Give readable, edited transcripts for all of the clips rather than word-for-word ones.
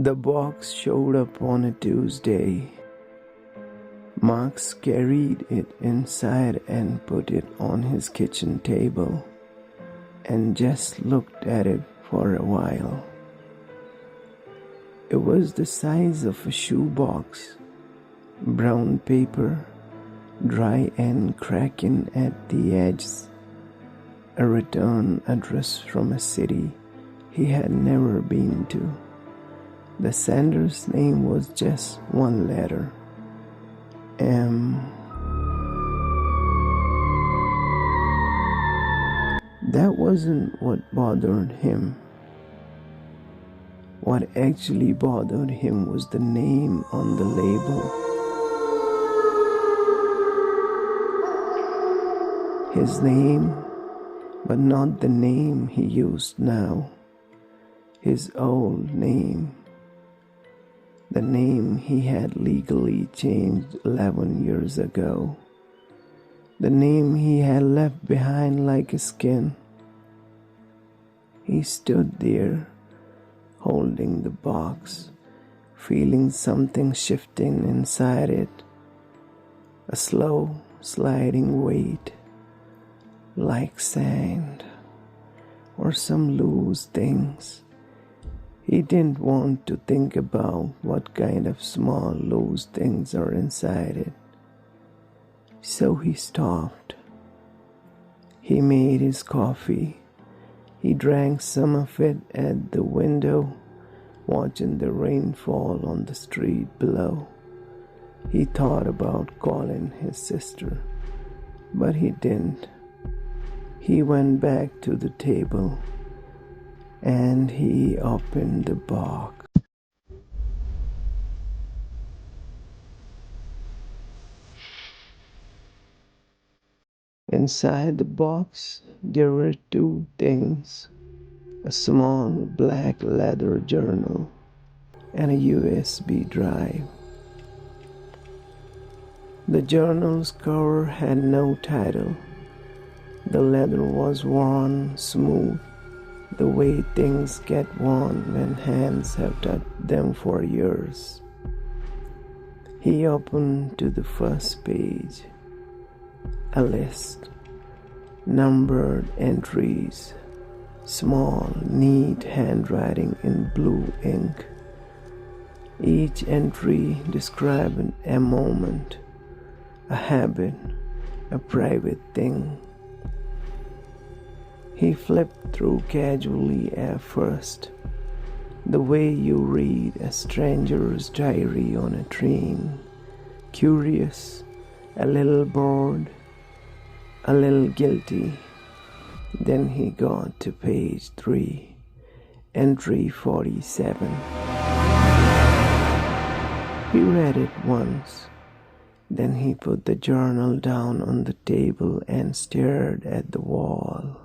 The box showed up on a Tuesday. Max carried it inside and put it on his kitchen table and just looked at it for a while. It was the size of a shoebox, brown paper, dry and cracking at the edges, a return address from a city he had never been to. The sender's name was just one letter, M. That wasn't what bothered him. What actually bothered him was the name on the label. His name, but not the name he used now. His old name. The name he had legally changed 11 years ago. The name he had left behind like a skin. He stood there, holding the box, feeling something shifting inside it. A slow, sliding weight, like sand or some loose things. He didn't want to think about what kind of small loose things are inside it. So he stopped. He made his coffee. He drank some of it at the window, watching the rain fall on the street below. He thought about calling his sister, but he didn't. He went back to the table and he opened the box. Inside the box, there were two things: a small black leather journal and a USB drive. The journal's cover had no title. The leather was worn smooth, the way things get worn when hands have touched them for years. He opened to the first page. A list, numbered entries, small, neat handwriting in blue ink. Each entry described a moment, a habit, a private thing. He flipped through casually at first, the way you read a stranger's diary on a train, curious, a little bored, a little guilty. Then he got to page 3, entry 47. He read it once. Then he put the journal down on the table and stared at the wall.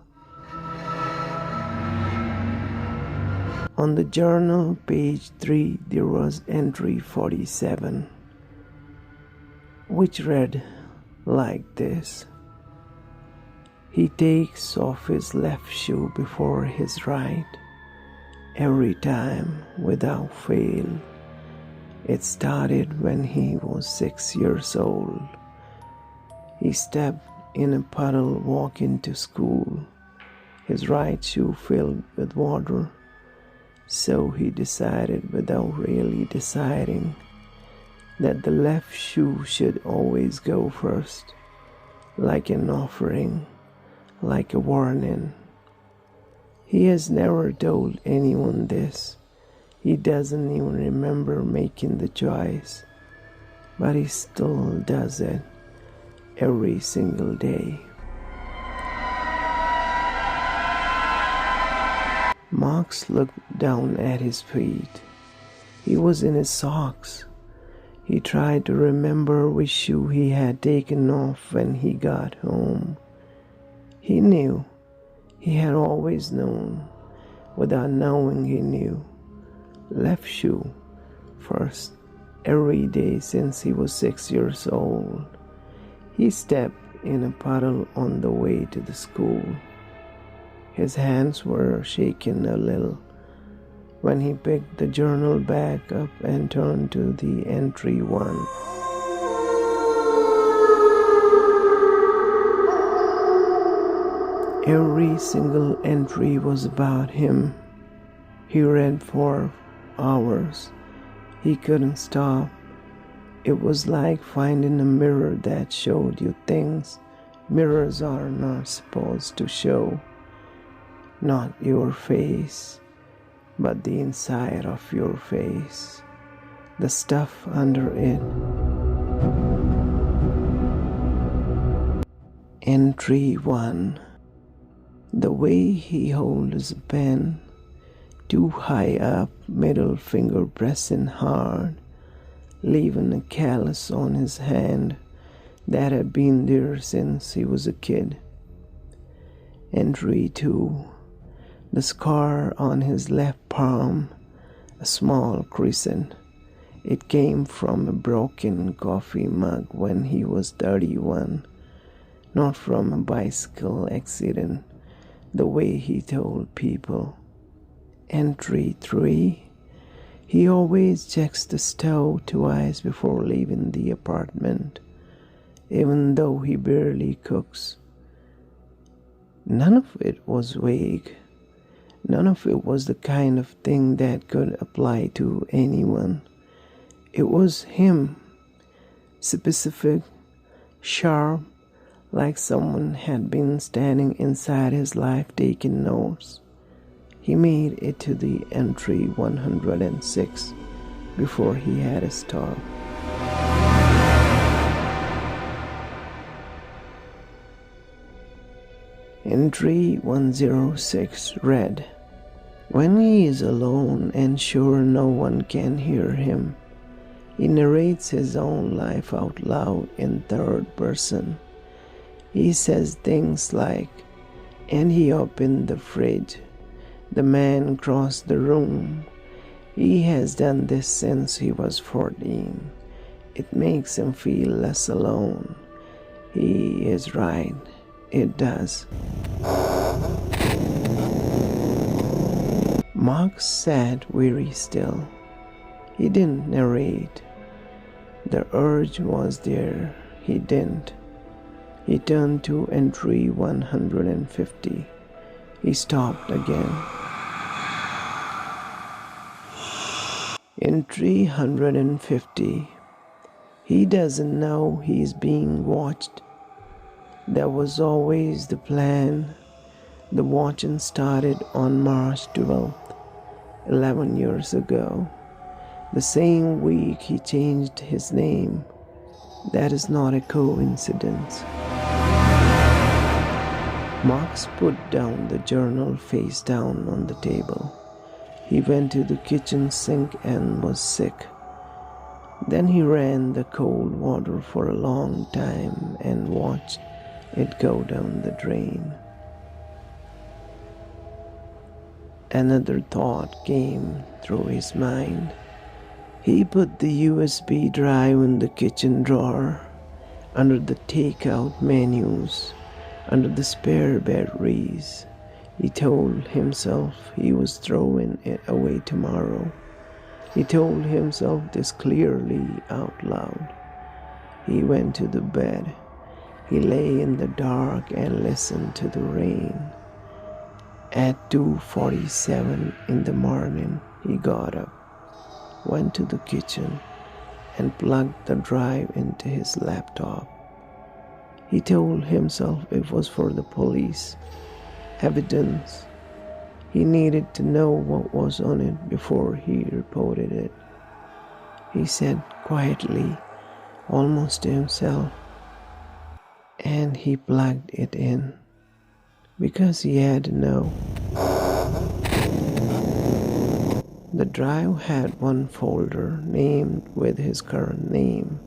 On the journal, page 3, there was entry 47, which read like this: he takes off his left shoe before his right, every time, without fail. It started when he was 6 years old. He stepped in a puddle walking to school, his right shoe filled with water. So he decided, without really deciding, that the left shoe should always go first, like an offering, like a warning. He has never told anyone this. He doesn't even remember making the choice, but he still does it every single day. Max looked down at his feet. He was in his socks. He tried to remember which shoe he had taken off when he got home. He knew. He had always known. Without knowing, he knew. Left shoe first, every day since he was 6 years old. He stepped in a puddle on the way to the school. His hands were shaking a little, when he picked the journal back up and turned to the entry 1. Every single entry was about him. He read for hours. He couldn't stop. It was like finding a mirror that showed you things mirrors are not supposed to show. Not your face, but the inside of your face, the stuff under it. Entry 1. The way he holds a pen, too high up, middle finger pressing hard, leaving a callus on his hand that had been there since he was a kid. Entry 2. The scar on his left palm, a small crescent. It came from a broken coffee mug when he was 31, not from a bicycle accident, the way he told people. Entry 3. He always checks the stove twice before leaving the apartment, even though he barely cooks. None of it was vague. None of it was the kind of thing that could apply to anyone. It was him, specific, sharp, like someone had been standing inside his life taking notes. He made it to the entry 106 before he had to stop. Entry 106 read, when he is alone and sure no one can hear him, he narrates his own life out loud in third person. He says things like, and he opened the fridge. The man crossed the room. He has done this since he was 14. It makes him feel less alone. He is right. It does. Mark sat very still. He didn't narrate. The urge was there. He didn't. He turned to entry 150. He stopped again. Entry 150. He doesn't know he's being watched. That was always the plan. The watching started on March 12th, 11 years ago. The same week he changed his name. That is not a coincidence. Marx put down the journal face down on the table. He went to the kitchen sink and was sick. Then he ran the cold water for a long time and watched it go down the drain. Another thought came through his mind. He put the USB drive in the kitchen drawer, under the takeout menus, under the spare batteries. He told himself he was throwing it away tomorrow. He told himself this clearly out loud. He went to the bed. He lay in the dark and listened to the rain. At 2:47 in the morning, he got up, went to the kitchen, and plugged the drive into his laptop. He told himself it was for the police. Evidence. He needed to know what was on it before he reported it. He said quietly, almost to himself, and he plugged it in, because he had to know. The drive had one folder named with his current name.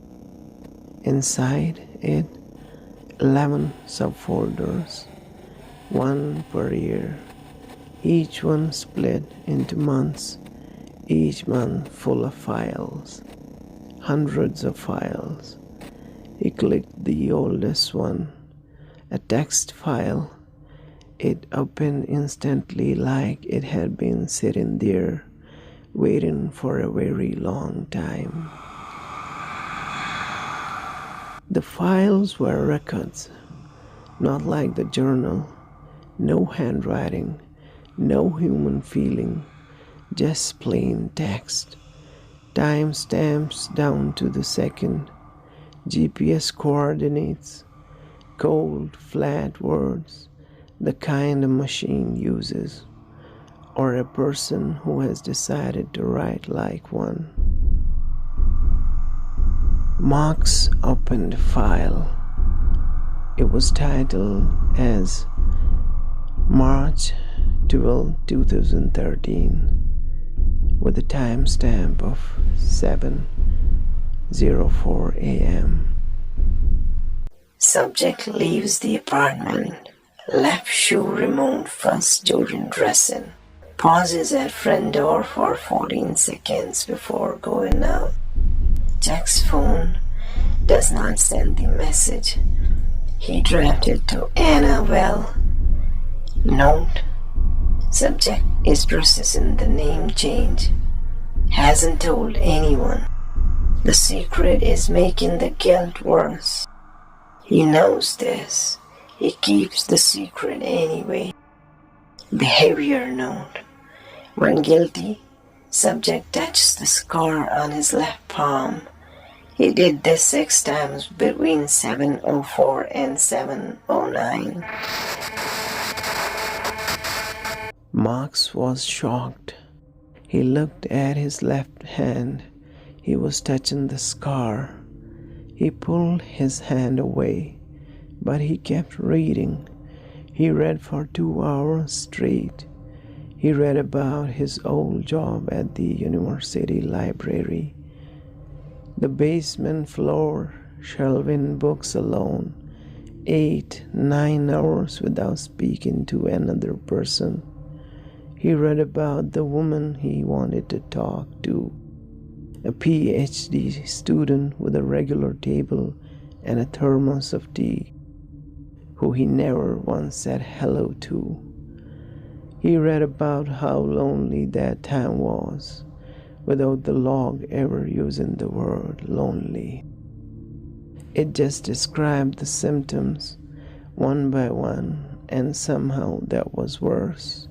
Inside it, 11 subfolders, one per year, each one split into months, each month full of files, hundreds of files. He clicked the oldest one, a text file. It opened instantly like it had been sitting there waiting for a very long time. The files were records, not like the journal. No handwriting, no human feeling, just plain text. Timestamps down to the second, GPS coordinates, cold, flat words, the kind a machine uses, or a person who has decided to write like one. Marx opened the file. It was titled as March 12, 2013, with a timestamp of 7:04 a.m. Subject leaves the apartment. Left shoe removed first during dressing. Pauses at front door for 14 seconds before going out. Jack's phone does not send the message. He drafted to Anna well. Note. Subject is processing the name change. Hasn't told anyone. The secret is making the guilt worse. He knows this. He keeps the secret anyway. Behavior note. When guilty, subject touches the scar on his left palm. He did this 6 times between 7:04 and 7:09. Marx was shocked. He looked at his left hand. He was touching the scar. He pulled his hand away, but he kept reading. He read for 2 hours straight. He read about his old job at the university library. The basement floor, shelving books alone, 8-9 hours without speaking to another person. He read about the woman he wanted to talk to, a PhD student with a regular table and a thermos of tea, who he never once said hello to. He read about how lonely that time was, without the log ever using the word lonely. It just described the symptoms one by one, and somehow that was worse.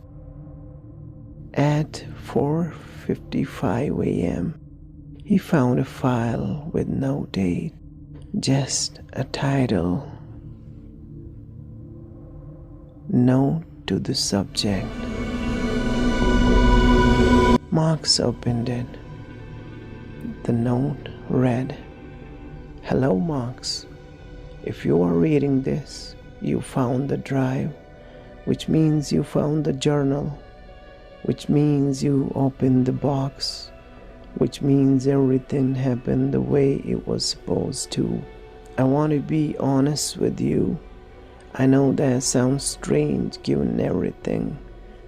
At 4:55 a.m., he found a file with no date, just a title. Note to the subject. Marx opened it. The note read, "Hello, Marx. If you are reading this, you found the drive, which means you found the journal, which means you opened the box, which means everything happened the way it was supposed to. I want to be honest with you. I know that sounds strange given everything,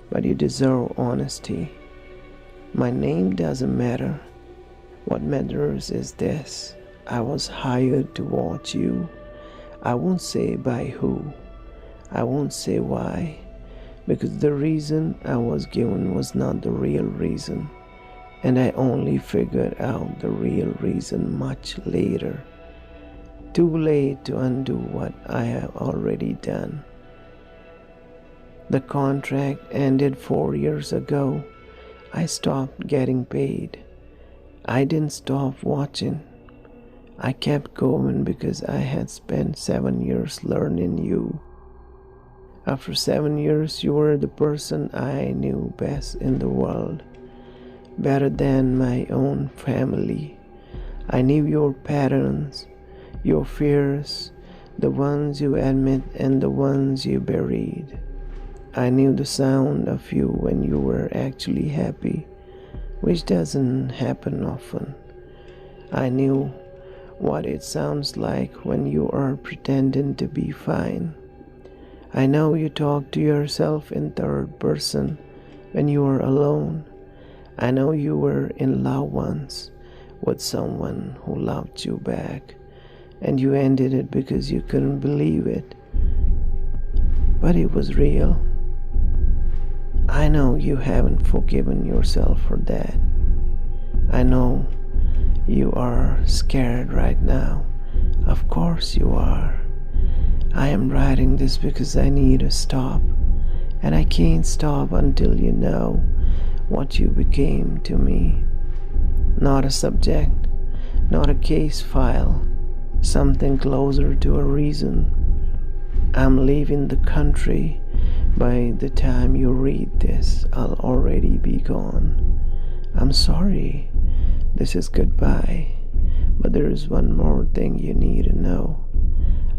but you deserve honesty. My name doesn't matter. What matters is this. I was hired to watch you. I won't say by who. I won't say why, because the reason I was given was not the real reason, and I only figured out the real reason much later. Too late to undo what I have already done. The contract ended 4 years ago. I stopped getting paid. I didn't stop watching. I kept going because I had spent 7 years learning you. After 7 years, you were the person I knew best in the world, better than my own family. I knew your patterns, your fears, the ones you admit and the ones you buried. I knew the sound of you when you were actually happy, which doesn't happen often. I knew what it sounds like when you are pretending to be fine. I know you talk to yourself in third person when you are alone. I know you were in love once with someone who loved you back, and you ended it because you couldn't believe it. But it was real. I know you haven't forgiven yourself for that. know you are scared right now. Of course you are. I am writing this because I need to stop, and I can't stop until you know what you became to me. Not a subject, not a case file, something closer to a reason. I'm leaving the country. By the time you read this, I'll already be gone. I'm sorry. This is goodbye. But there is one more thing you need to know.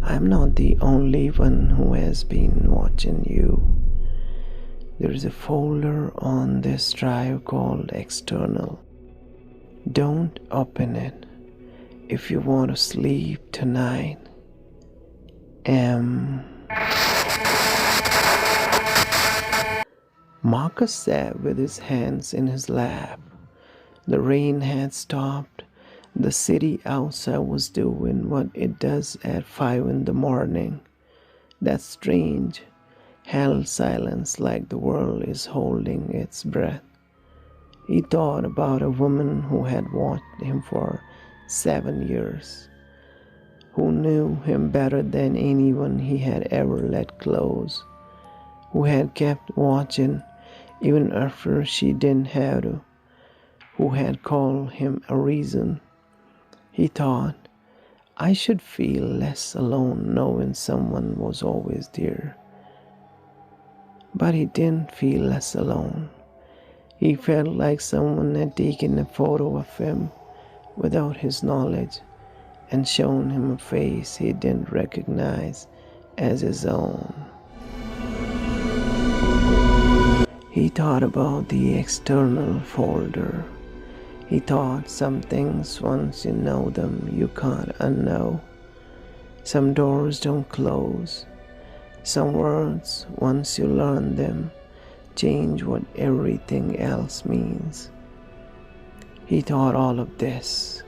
I'm not the only one who has been watching you. There is a folder on this drive called External. Don't open it if you want to sleep tonight. Marcus sat with his hands in his lap. The rain had stopped. The city outside was doing what it does at 5 in the morning. That strange, held silence like the world is holding its breath. He thought about a woman who had watched him for 7 years, who knew him better than anyone he had ever let close, who had kept watching even after she didn't have to, who had called him a reason. He thought, I should feel less alone knowing someone was always there. But he didn't feel less alone. He felt like someone had taken a photo of him without his knowledge and shown him a face he didn't recognize as his own. He thought about the external folder. He thought some things, once you know them, you can't unknow. Some doors don't close. Some words, once you learn them, change what everything else means. He thought all of this.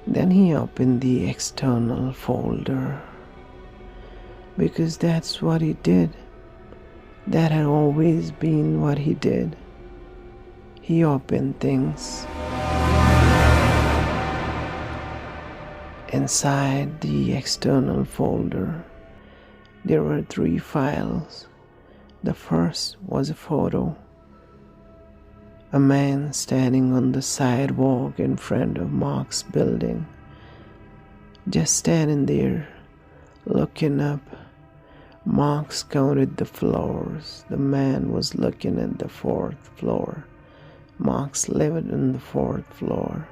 Then he opened the external folder. Because that's what he did. That had always been what he did. He opened things. Inside the external folder, there were 3 files. The first was a photo. A man standing on the sidewalk in front of Mark's building. Just standing there, looking up. Marx counted the floors. The man was looking at the 4th floor. Marx lived on the 4th floor.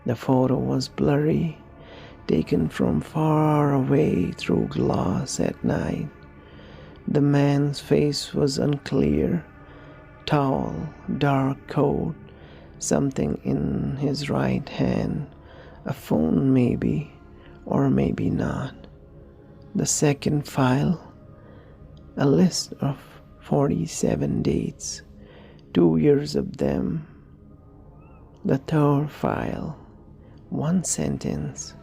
The photo was blurry, taken from far away through glass at night. The man's face was unclear. Tall, dark coat, something in his right hand, a phone maybe, or maybe not. The second file, a list of 47 dates, 2 years of them. The third file, 1 sentence.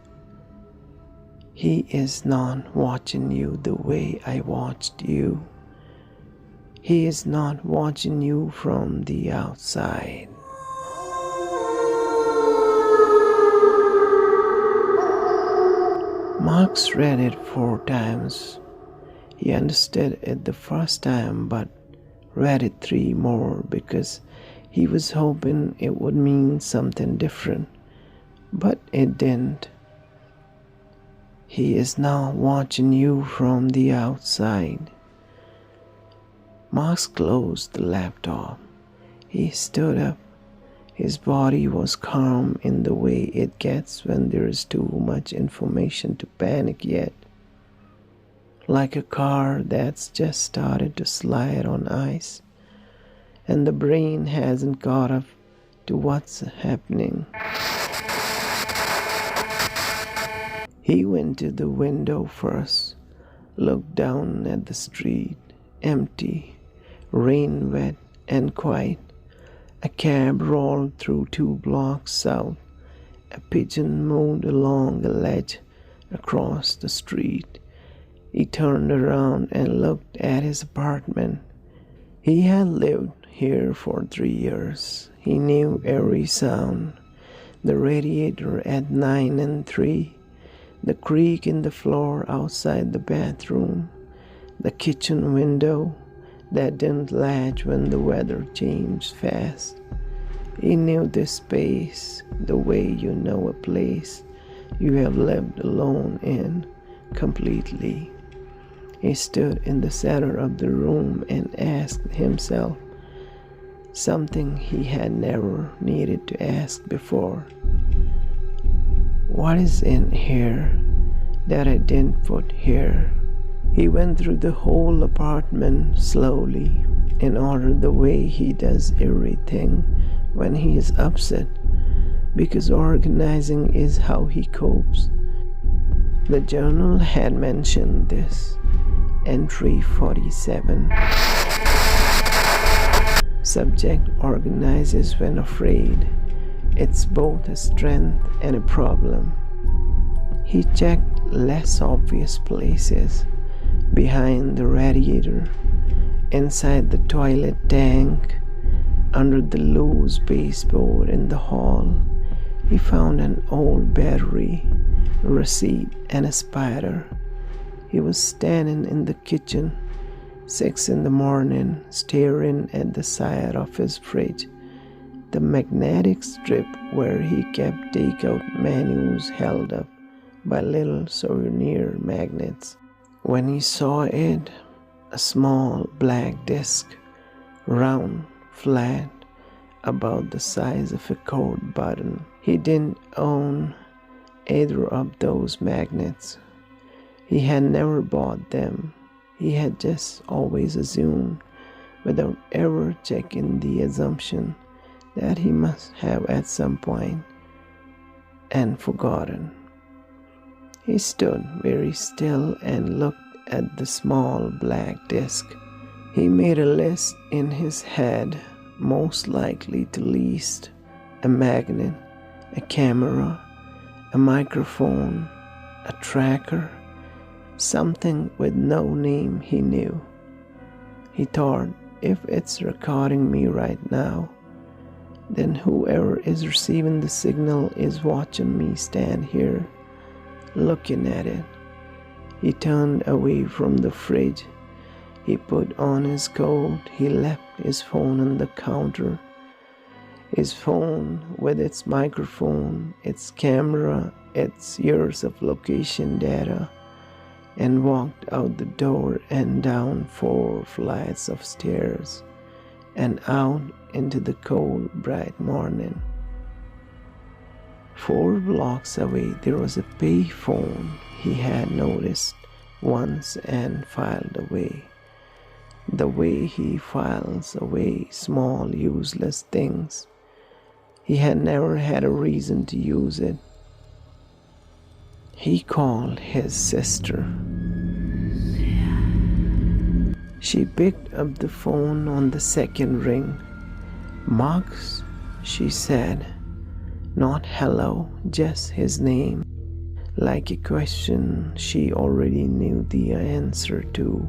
He is not watching you the way I watched you. He is not watching you from the outside. Marx read it 4 times. He understood it the first time, but read it 3 more because he was hoping it would mean something different. But it didn't. He is now watching you from the outside. Marx closed the laptop. He stood up. His body was calm in the way it gets when there is too much information to panic yet. Like a car that's just started to slide on ice, and the brain hasn't caught up to what's happening. He went to the window first, looked down at the street, empty, rain wet and quiet. A cab rolled through 2 blocks south. A pigeon moved along a ledge across the street. He turned around and looked at his apartment. He had lived here for 3 years. He knew every sound. The radiator at 9 and 3, the creak in the floor outside the bathroom, the kitchen window that didn't latch when the weather changed fast. He knew this space the way you know a place you have lived alone in completely. He stood in the center of the room and asked himself something he had never needed to ask before. What is in here that I didn't put here? He went through the whole apartment slowly, in order the way he does everything when he is upset, because organizing is how he copes. The journal had mentioned this. Entry 47. Subject organizes when afraid. It's both a strength and a problem. He checked less obvious places. Behind the radiator, inside the toilet tank, under the loose baseboard in the hall. He found an old battery, a receipt, and a spider. He was standing in the kitchen, 6 in the morning, staring at the side of his fridge. The magnetic strip where he kept takeout menus held up by little souvenir magnets. When he saw it, a small black disc, round, flat, about the size of a coat button. He didn't own either of those magnets. He had never bought them. He had just always assumed, without ever checking the assumption, that he must have at some point, and forgotten. He stood very still and looked at the small black disc. He made a list in his head, most likely to least: a magnet, a camera, a microphone, a tracker, something with no name he knew. He thought, if it's recording me right now, then whoever is receiving the signal is watching me stand here, looking at it. He turned away from the fridge. He put on his coat. He left his phone on the counter. His phone with its microphone, its camera, its years of location data, and walked out the door and down 4 flights of stairs and out into the cold, bright morning. 4 blocks away there was a payphone he had noticed once and filed away. The way he files away small, useless things. He had never had a reason to use it. He called his sister. She picked up the phone on the second ring. "Max," she said. Not hello, just his name, like a question she already knew the answer to.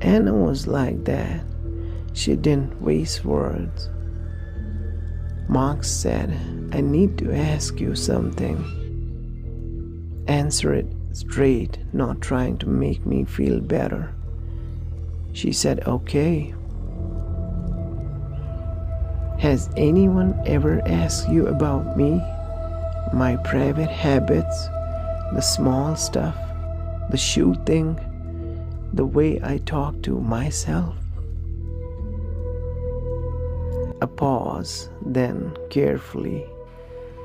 Anna was like that. She didn't waste words. Max said, "I need to ask you something." Answer it straight, not trying to make me feel better. She said, "Okay." "Has anyone ever asked you about me? My private habits, the small stuff, the shoe thing, the way I talk to myself?" A pause, then carefully,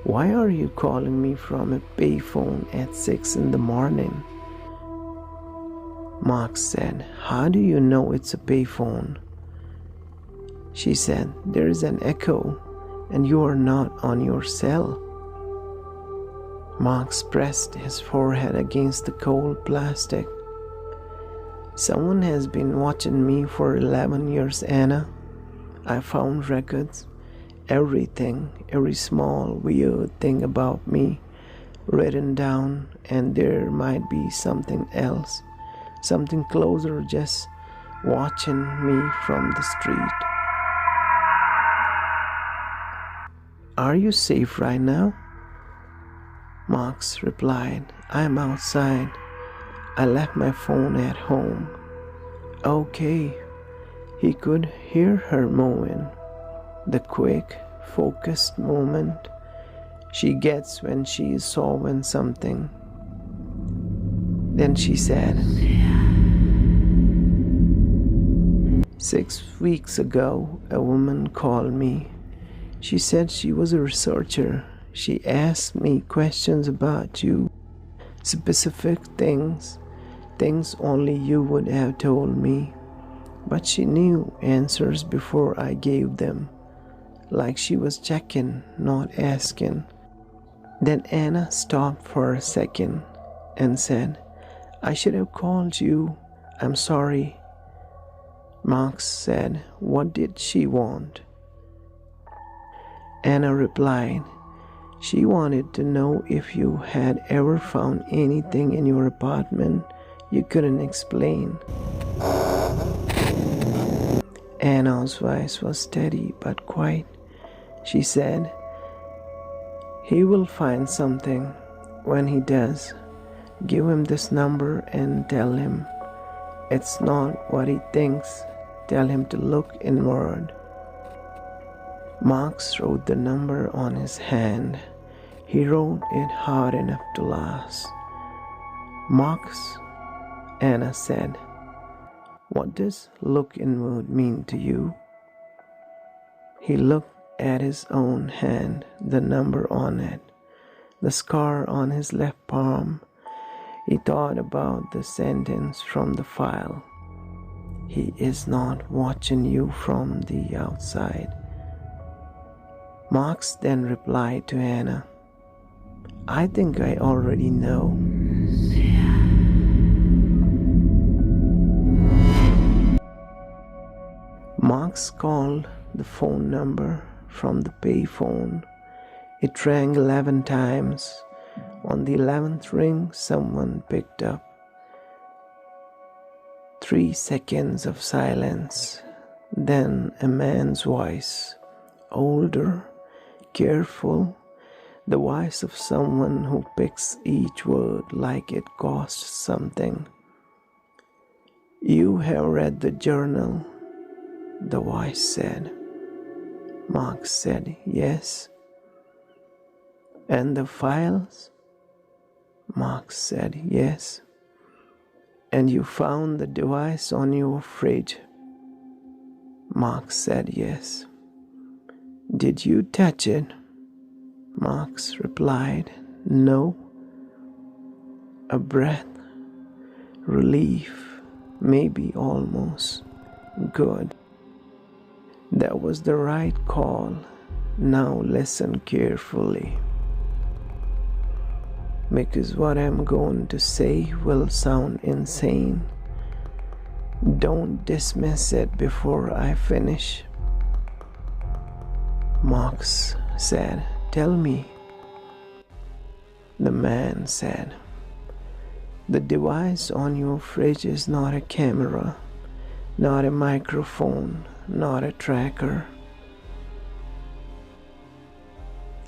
"Why are you calling me from a payphone at 6 in the morning?" Max said, "How do you know it's a payphone?" She said, "There is an echo, and you are not on your cell." Max pressed his forehead against the cold plastic. "Someone has been watching me for 11 years, Anna. I found records, everything, every small, weird thing about me, written down, and there might be something else, something closer, just watching me from the street." Are you safe right now? Marx replied, I'm outside. I left my phone at home. Okay. He could hear her moving, the quick, focused movement she gets when she is solving something. Then she said, 6 weeks ago, a woman called me. She said she was a researcher. She asked me questions about you, specific things only you would have told me. But she knew answers before I gave them, like she was checking, not asking. Then Anna stopped for a second and said, I should have called you. I'm sorry. Marx said, what did she want? Anna replied, she wanted to know if you had ever found anything in your apartment you couldn't explain. Anna's voice was steady but quiet. She said, he will find something. When he does, give him this number and tell him it's not what he thinks. Tell him to look inward. Marx wrote the number on his hand. He wrote it hard enough to last. Marx, Anna said, what does look inward mean to you? He looked at his own hand, the number on it, the scar on his left palm. He thought about the sentence from the file. He is not watching you from the outside. Marx then replied to Anna, I think I already know. Marx called the phone number from the payphone. It rang 11 times. On the 11th ring, someone picked up. 3 seconds of silence. Then a man's voice, older, careful, the voice of someone who picks each word like it costs something. You have read the journal, the voice said. Marx said, yes. And the files? Marx said, yes. And you found the device on your fridge? Marx said, yes. Did you touch it? Marx replied, no. A breath, relief, maybe almost. Good. That was the right call. Now listen carefully, because what I'm going to say will sound insane. Don't dismiss it before I finish. Marx said, tell me. The man said, the device on your fridge is not a camera, not a microphone, not a tracker.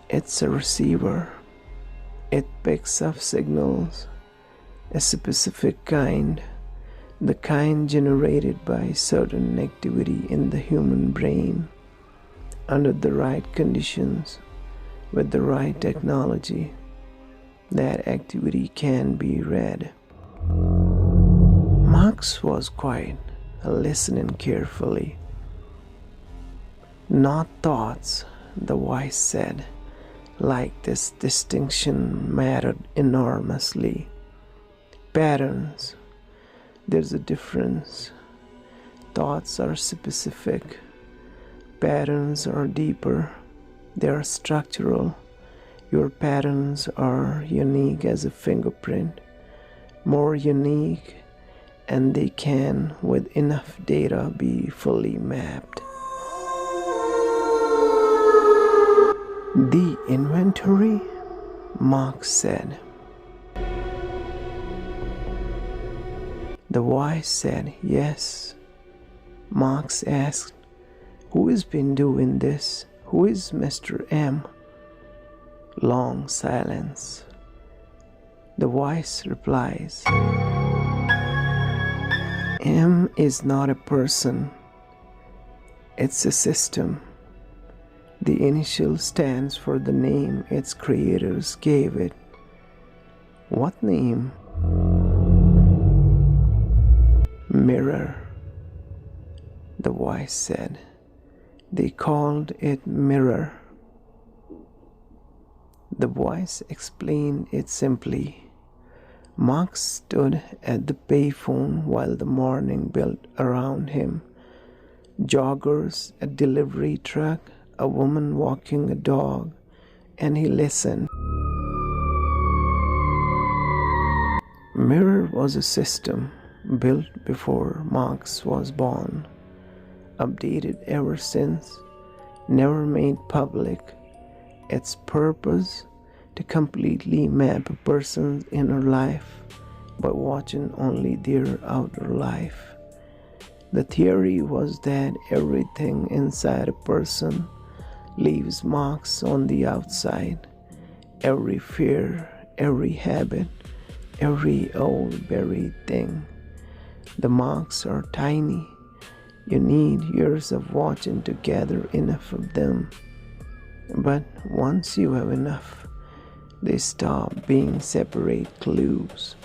It's a receiver. It picks up signals, a specific kind, the kind generated by certain activity in the human brain, under the right conditions, with the right technology. That activity can be read. Marx was quiet, listening carefully. Not thoughts, the voice said, like this distinction mattered enormously. Patterns, there's a difference. Thoughts are specific. Patterns are deeper. They are structural. Your patterns are unique as a fingerprint, more unique, and they can, with enough data, be fully mapped. The inventory? Marx said. The voice said, yes. Marx asked, who has been doing this? Who is Mr. M? Long silence. The voice replies, M is not a person, it's a system. The initial stands for the name its creators gave it. What name? Mirror. The voice said. They called it mirror. The voice explained it simply. Mark stood at the payphone while the morning built around him. Joggers, a delivery truck, a woman walking a dog, and he listened. Mirror was a system built before Marx was born, updated ever since, never made public. Its purpose to completely map a person's inner life by watching only their outer life. The theory was that everything inside a person leaves marks on the outside. Every fear, every habit, every old buried thing. The marks are tiny. You need years of watching to gather enough of them. But once you have enough, they stop being separate clues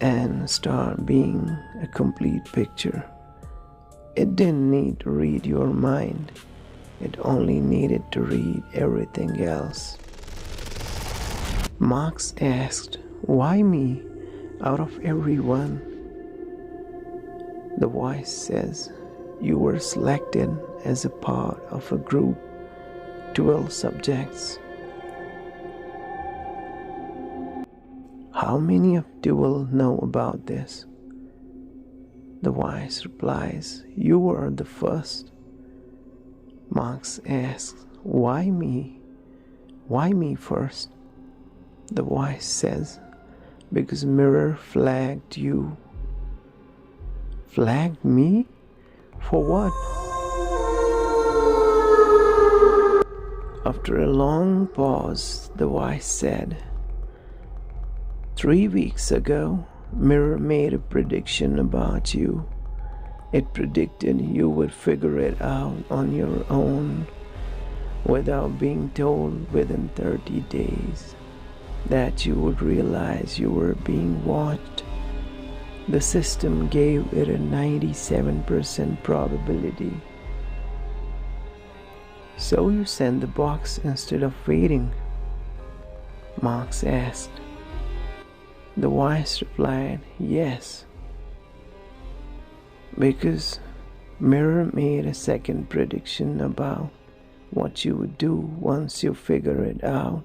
and start being a complete picture. It didn't need to read your mind. It only needed to read everything else. Marx asked, why me out of everyone? The voice says, you were selected as a part of a group, 12 subjects. How many of you will know about this? The voice replies, you were the first. Marx asks, why me? Why me first? The voice says, because mirror flagged you. Flagged me? For what? After a long pause, the voice said, 3 weeks ago, Mirror made a prediction about you. It predicted you would figure it out on your own without being told within 30 days, that you would realize you were being watched. The system gave it a 97% probability. So you sent the box instead of waiting? Marx asked. The voice replied, yes. Because Mirror made a second prediction about what you would do once you figure it out.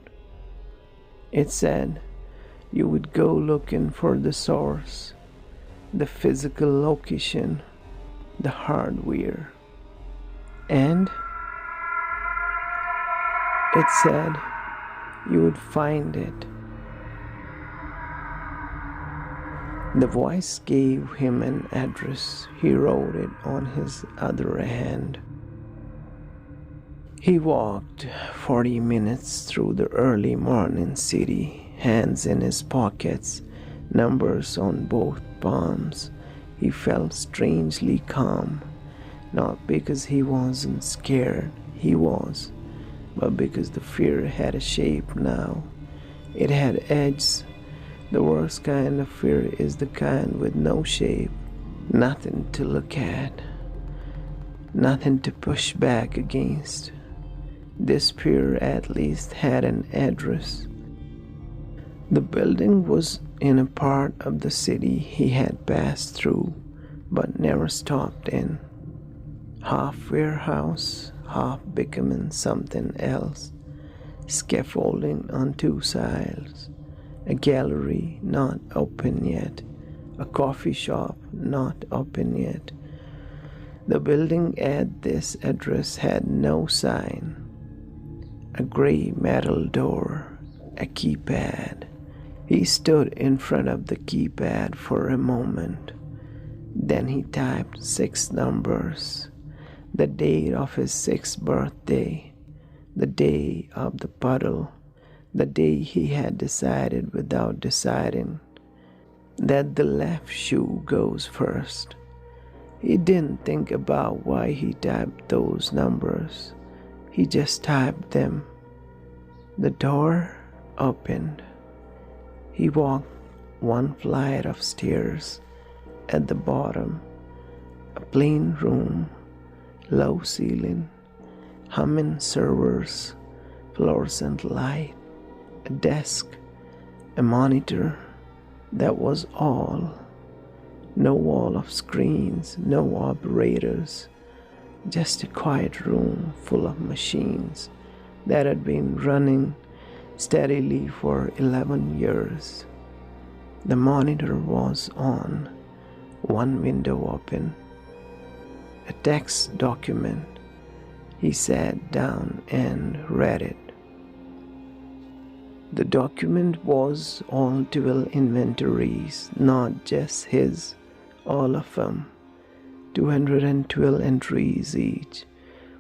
It said you would go looking for the source, the physical location, the hardware. And it said you would find it. The voice gave him an address. He wrote it on his other hand. He walked 40 minutes through the early morning city, hands in his pockets, numbers on both palms. He felt strangely calm, not because he wasn't scared, he was, but because the fear had a shape now. It had edges. The worst kind of fear is the kind with no shape, nothing to look at, nothing to push back against. This fear at least had an address. The building was in a part of the city he had passed through but never stopped in. Half warehouse, half becoming something else. Scaffolding on two sides. A gallery not open yet, a coffee shop not open yet. The building at this address had no sign. A gray metal door, a keypad. He stood in front of the keypad for a moment. Then he typed 6 numbers, the date of his 6th birthday, the day of the puddle, The day he had decided without deciding that the left shoe goes first. He didn't think about why he typed those numbers. He just typed them. The door opened. He walked one flight of stairs. At the bottom, a plain room, low ceiling, humming servers, fluorescent light, a desk, a monitor. That was all. No wall of screens, no operators, just a quiet room full of machines that had been running steadily for 11 years. The monitor was on, one window open, a text document. He sat down and read it. The document was all 12 inventories, not just his, all of them. 212 entries each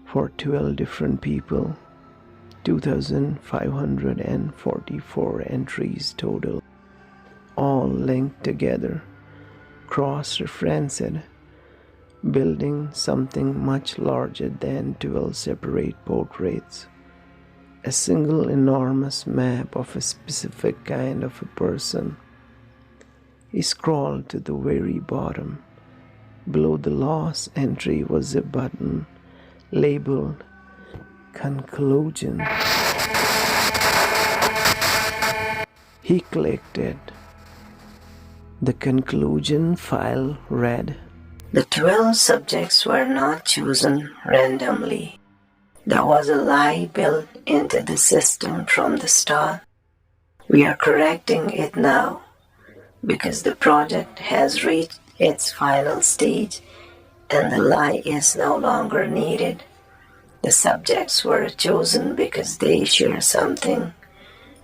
for 12 different people. 2,544 entries total, all linked together, cross-referenced, building something much larger than 12 separate portraits. A single enormous map of a specific kind of a person. He scrolled to the very bottom. Below the lost entry was a button labeled Conclusion. He clicked it. The conclusion file read, "The 12 subjects were not chosen randomly. That was a lie built into the system from the start. We are correcting it now because the project has reached its final stage and the lie is no longer needed. The subjects were chosen because they share something.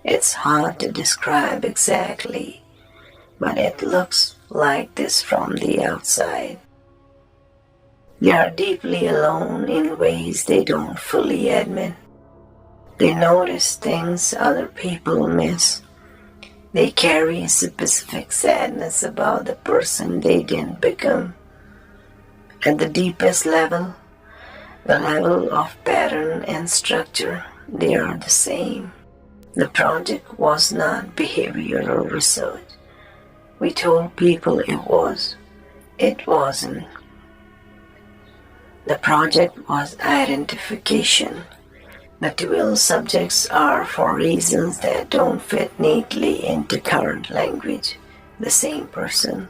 It's hard to describe exactly, but it looks like this from the outside. They are deeply alone in ways they don't fully admit. They notice things other people miss. They carry a specific sadness about the person they didn't become. At the deepest level, the level of pattern and structure, they are the same. The project was not behavioral research. We told people it was. It wasn't. The project was identification. The 12 subjects are, for reasons that don't fit neatly into current language, the same person.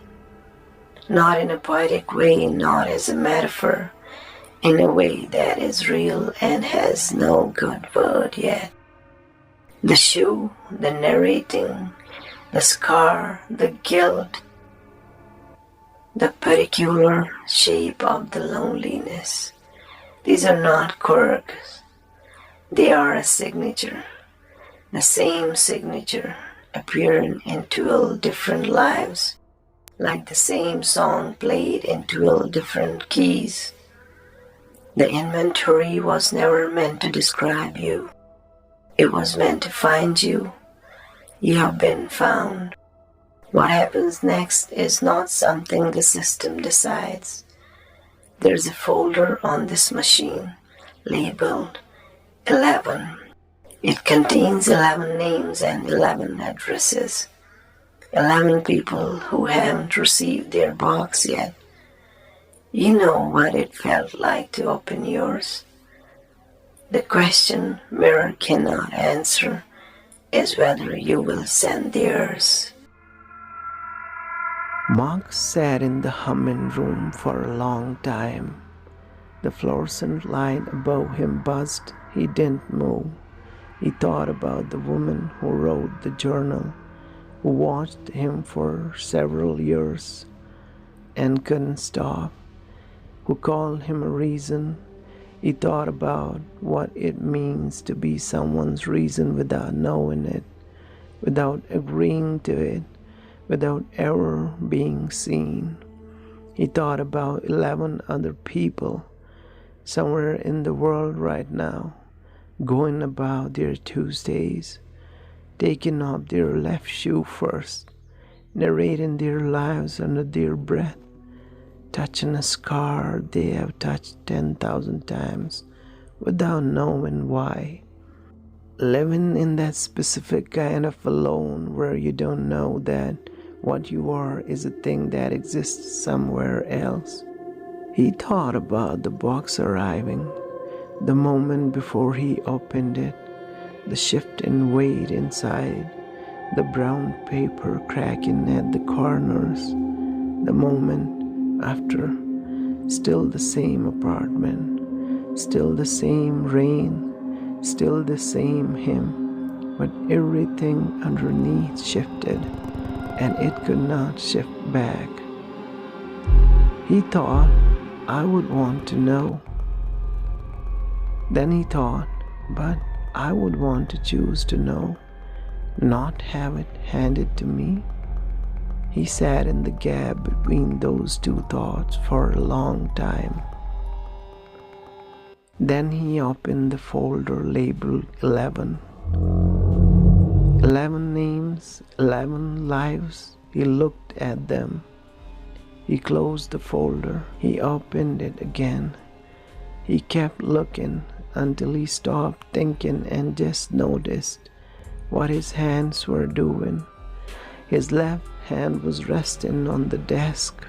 Not in a poetic way, not as a metaphor, in a way that is real and has no good word yet. The shoe, the narrating, the scar, the guilt, the particular shape of the loneliness. These are not quirks. They are a signature. The same signature appearing in 12 different lives, like the same song played in 12 different keys. The inventory was never meant to describe you. It was meant to find you. You have been found. What happens next is not something the system decides. There's a folder on this machine labeled 11. It contains 11 names and 11 addresses. 11 people who haven't received their box yet. You know what it felt like to open yours. The question mirror cannot answer is whether you will send theirs. Mark sat in the humming room for a long time. The fluorescent light above him buzzed. He didn't move. He thought about the woman who wrote the journal, who watched him for several years and couldn't stop, who called him a reason. He thought about what it means to be someone's reason without knowing it, without agreeing to it, without ever being seen. He thought about 11 other people somewhere in the world right now, going about their Tuesdays, taking off their left shoe first, narrating their lives under their breath, touching a scar they have touched 10,000 times without knowing why. Living in that specific kind of alone where you don't know that what you are is a thing that exists somewhere else. He thought about the box arriving, the moment before he opened it, the shift in weight inside, the brown paper cracking at the corners, the moment after, still the same apartment, still the same rain, still the same him, but everything underneath shifted, and it could not shift back. He thought, I would want to know. Then he thought, but I would want to choose to know, not have it handed to me. He sat in the gap between those two thoughts for a long time. Then he opened the folder labeled 11. 11 names, 11 lives. He looked at them. He closed the folder. He opened it again. He kept looking until he stopped thinking and just noticed what his hands were doing. His left hand was resting on the desk.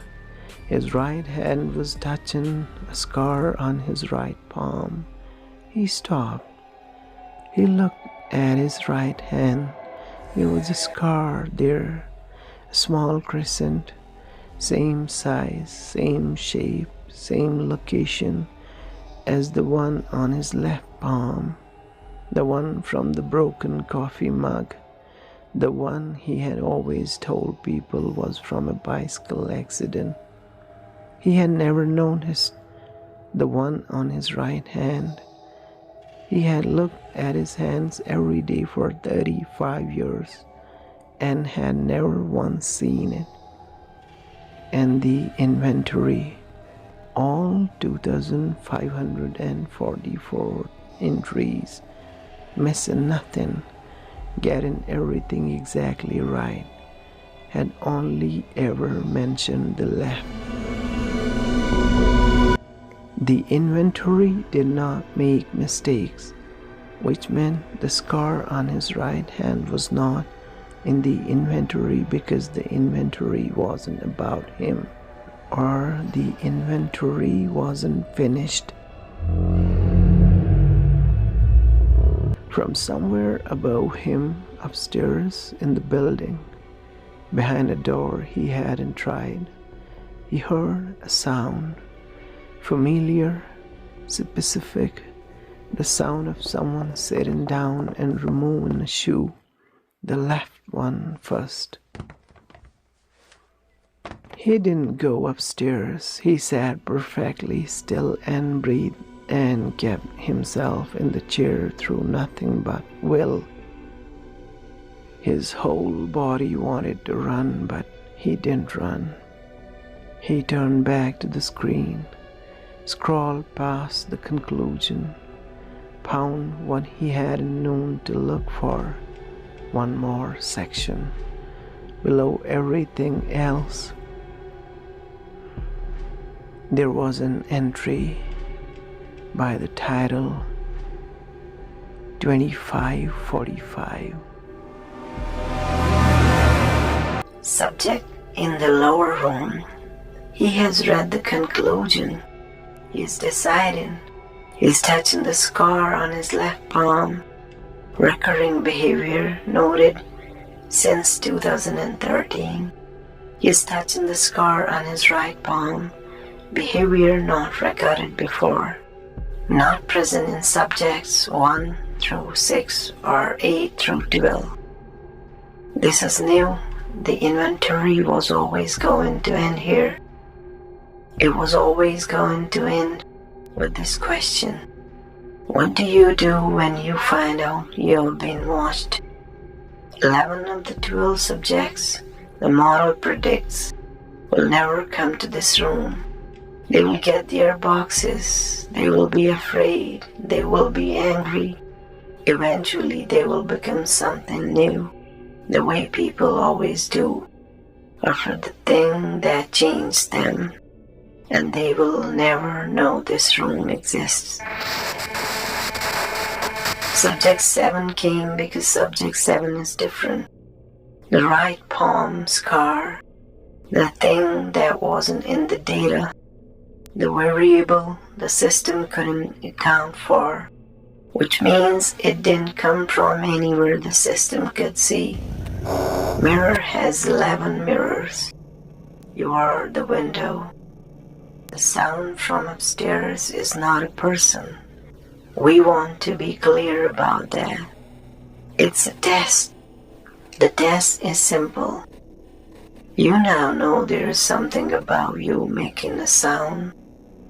His right hand was touching a scar on his right palm. He stopped. He looked at his right hand. There was a scar there, a small crescent, same size, same shape, same location as the one on his left palm, the one from the broken coffee mug, the one he had always told people was from a bicycle accident. He had never noticed the one on his right hand. He had looked at his hands every day for 35 years and had never once seen it. And the inventory, all 2,544 entries, missing nothing, getting everything exactly right, had only ever mentioned the left. The inventory did not make mistakes, which meant the scar on his right hand was not in the inventory because the inventory wasn't about him, or the inventory wasn't finished. From somewhere above him, upstairs in the building, behind a door he hadn't tried, he heard a sound. Familiar, specific, the sound of someone sitting down and removing a shoe, the left one first. He didn't go upstairs. He sat perfectly still and breathed and kept himself in the chair through nothing but will. His whole body wanted to run, but he didn't run. He turned back to the screen, scrolled past the conclusion, found what he hadn't known to look for, one more section, below everything else. There was an entry by the title 2545. Subject in the lower room. He has read the conclusion. He's deciding. He's touching the scar on his left palm. Recurring behavior noted since 2013. He's touching the scar on his right palm. Behavior not recorded before. Not present in subjects 1 through 6 or 8 through 12. This is new. The inventory was always going to end here. It was always going to end with this question. What do you do when you find out you've been watched? 11 of the 12 subjects, the model predicts, will never come to this room. They will get their boxes. They will be afraid. They will be angry. Eventually they will become something new, the way people always do, or for the thing that changed them, and they will never know this room exists. Subject 7 came because Subject 7 is different. The right palm scar, the thing that wasn't in the data, the variable the system couldn't account for, which means it didn't come from anywhere the system could see. Mirror has 11 mirrors. You are the window. The sound from upstairs is not a person. We want to be clear about that. It's a test. The test is simple. You now know there is something about you making a sound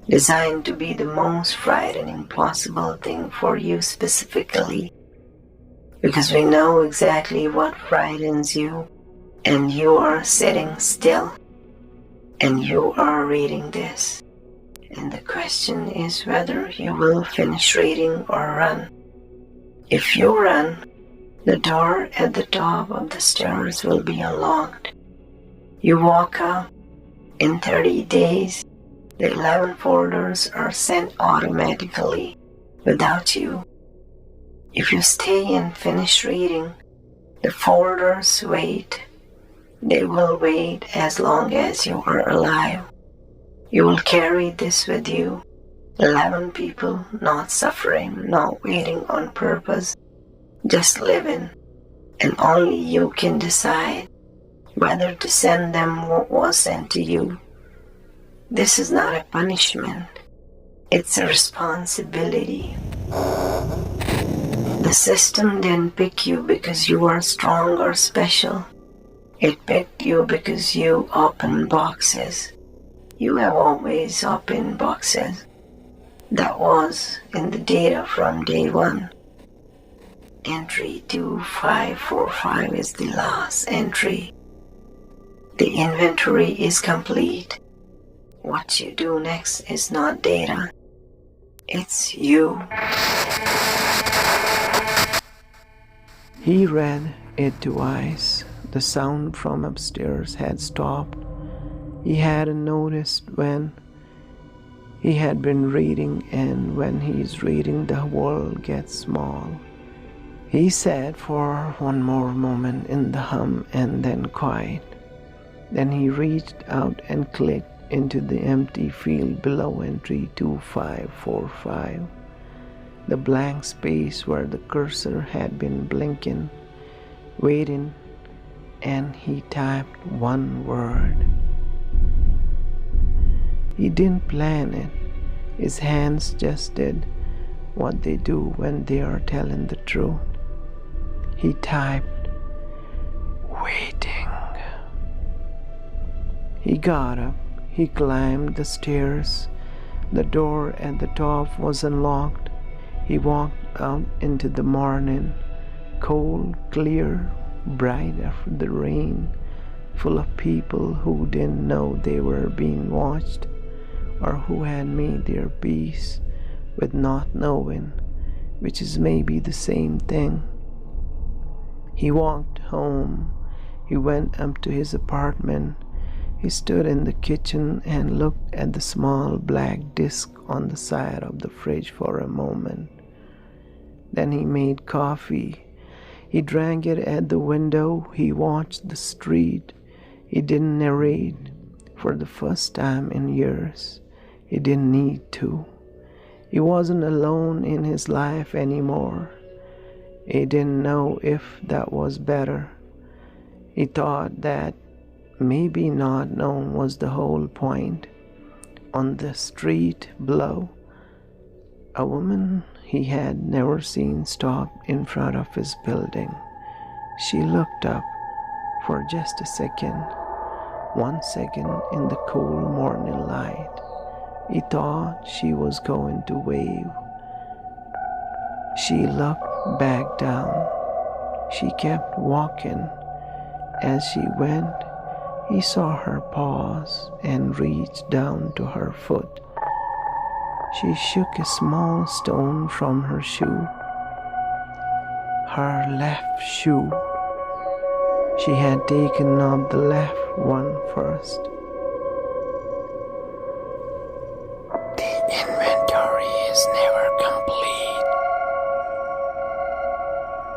designed to be the most frightening possible thing for you specifically. Because we know exactly what frightens you, and you are sitting still, and you are reading this. And the question is whether you will finish reading or run. If you run, the door at the top of the stairs will be unlocked. You walk out. In 30 days, the 11 folders are sent automatically, without you. If you stay and finish reading, the folders wait. They will wait as long as you are alive. You will carry this with you. 11 people not suffering, not waiting on purpose, just living. And only you can decide whether to send them what was sent to you. This is not a punishment. It's a responsibility. The system didn't pick you because you are strong or special. It picked you because you open boxes. You have always opened boxes. That was in the data from day 1. Entry 2545 is the last entry. The inventory is complete. What you do next is not data. It's you. He read it twice. The sound from upstairs had stopped. He hadn't noticed when he had been reading, and when he's reading, the world gets small. He sat for one more moment in the hum and then quiet. Then he reached out and clicked into the empty field below entry 2545, the blank space where the cursor had been blinking, waiting, and he typed one word. He didn't plan it. His hands just did what they do when they are telling the truth. He typed, waiting. He got up. He climbed the stairs. The door at the top was unlocked. He walked out into the morning, cold, clear, bright after the rain, full of people who didn't know they were being watched, or who had made their peace with not knowing, which is maybe the same thing. He walked home. He went up to his apartment. He stood in the kitchen and looked at the small black disc on the side of the fridge for a moment. Then he made coffee. He drank it at the window. He watched the street. He didn't narrate for the first time in years. He didn't need to. He wasn't alone in his life anymore. He didn't know if that was better. He thought that maybe not knowing was the whole point. On the street below, a woman he had never seen stopped in front of his building. She looked up for just a second, 1 second in the cool morning light. He thought she was going to wave. She looked back down. She kept walking. As she went, he saw her pause and reach down to her foot. She shook a small stone from her shoe. her left shoe. She had taken off the left one first.